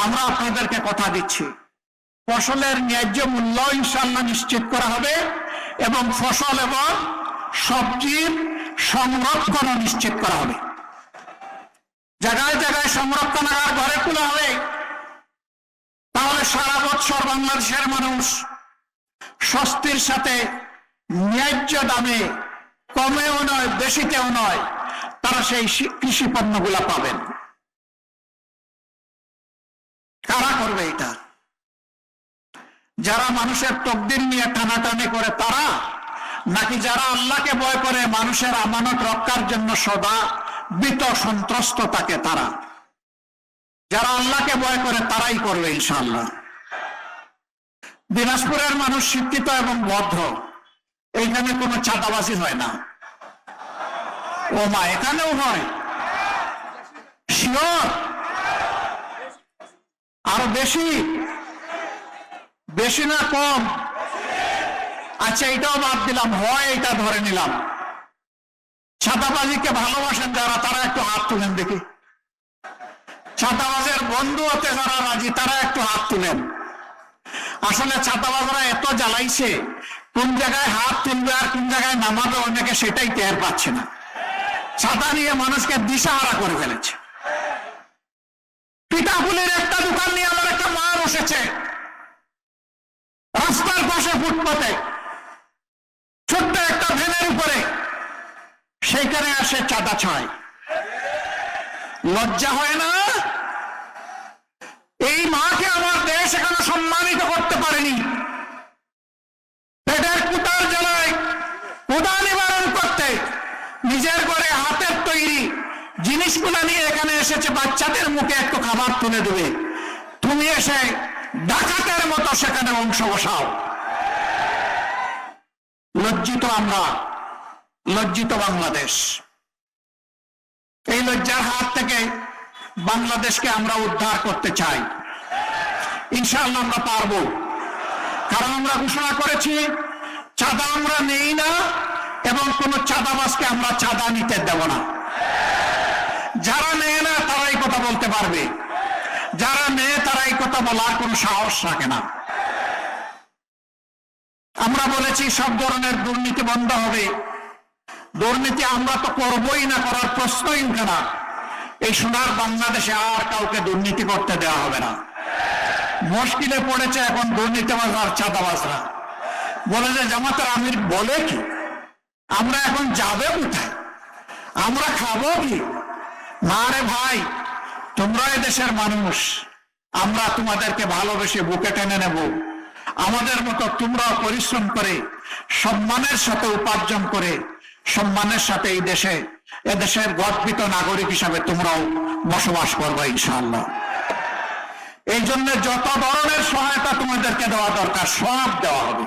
আমরা আপনাদেরকে কথা দিচ্ছি, ফসলের ন্যায্য মূল্য ইনশাআল্লাহ নিশ্চিত করা হবে এবং ফসল এবং সবজির সংরক্ষণ নিশ্চিত করা হবে। জায়গায় জায়গায় সংরক্ষণাগার ঘরে তোলা হবে, তাহলে সারা বছর বাংলাদেশের মানুষ স্বস্তির সাথে ন্যায্য দামে, কমেও নয় বেশিতেও নয়, তারা সেই কৃষি পণ্যগুলা পাবেন। কারা করবে এটা? যারা মানুষের তকদির নিয়ে টানাটানি করে তারা, নাকি যারা আল্লাহকে ভয় করে মানুষের আমানত রক্ষার জন্য সদা ভীত সন্ত্রস্ত থাকে তারা? যারা আল্লাহকে ভয় করে তারাই করবে ইনশাআল্লাহ। দিনাজপুরের মানুষ শিক্ষিত এবং ভদ্র, এইখানে কোনো চাঁদাবাজি হয় না। ও মা, এখানেও হয়? শিওর? আরো বেশি? বেশি না কম? আচ্ছা, এটাও বাদ দিলাম, হয় এটা ধরে নিলাম। চাঁদাবাজিকে ভালোবাসেন যারা, তারা একটু হাত তুলেন দেখি। চাঁদাবাজের বন্ধু হতে যারা রাজি, তারা একটু হাত তুলেন। আসলে চাঁদাবাজরা এত জ্বালাইছে, কোন জায়গায় হাত তুলবে আর কোন জায়গায় নামাবে অনেকে সেটাই টের পাচ্ছে না। চাঁদা নিয়ে মানুষকে দিশাহারা করে ফেলেছে। পিঠাপুলির একটা দোকান নিয়ে আমার একটা মা বসেছে রাস্তার পাশে ফুটপাতে, ছোট্ট একটা ভ্যানের উপরে, সেইখানে আসে চাঁদা ছয়। লজ্জা হয় না? এই মাকে আমার দেশ এখনো সম্মানিত করতে পারেনি। পেটের কুটার জ্বালায় ক্ষুধা নিবারণ করতে নিজের ঘরে হাতের তৈরি জিনিসগুলো নিয়ে এখানে এসেছে বাচ্চাদের মুখে একটু খাবার তুলে দেবে, তুমি এসে ডাকাতের মতো সেখানে অংশ বসাও। লজ্জিত আমরা, লজ্জিত বাংলাদেশ। এই লজ্জার হাত থেকে বাংলাদেশকে আমরা উদ্ধার করতে চাই। ইনশাআল্লাহ আমরা পারবো, কারণ আমরা ঘোষণা করেছি চাঁদা আমরা নেই না এবং কোন চাঁদাবাজকে আমরা চাঁদা নিতে দেব না। যারা নেয় না তারা এই কথা বলতে পারবে, যারা নেয় তারা এই কথা বলার কোনো সাহস রাখে না। আমরা বলেছি সব ধরনের দুর্নীতি বন্ধ হবে। দুর্নীতি আমরা তো করবোই না, করার প্রশ্নই উঠে না। এই সোনার বাংলাদেশে আর কাউকে দুর্নীতি করতে দেওয়া হবে না। মুশকিলে পড়েছে এখন দুর্নীতিবাজ আর চাঁদাবাজরা। বলে যে জামাতের আমির বলে কি, আমরা এখন যাবে কোথায়, আমরা খাবো কি? না রে ভাই, তোমরা দেশের মানুষ, আমরা তোমাদেরকে ভালোবেসে বুকে টেনে নেব। আমাদের মতো তোমরাও পরিশ্রম করে সম্মানের সাথে উপার্জন করে সম্মানের সাথে এই দেশে, এদেশের গর্বিত নাগরিক হিসাবে তোমরাও বসবাস করবে ইনশাআল্লাহ। এই জন্য যত ধরনের সহায়তা তোমাদেরকে দেওয়া দরকার সব দেওয়া হবে।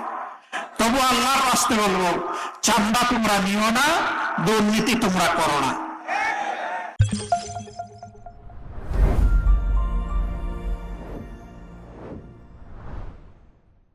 তবু আল্লাহর রাস্তায় বলবো, চাঁদা তোমরা নিও না, দুর্নীতি তোমরা করো না।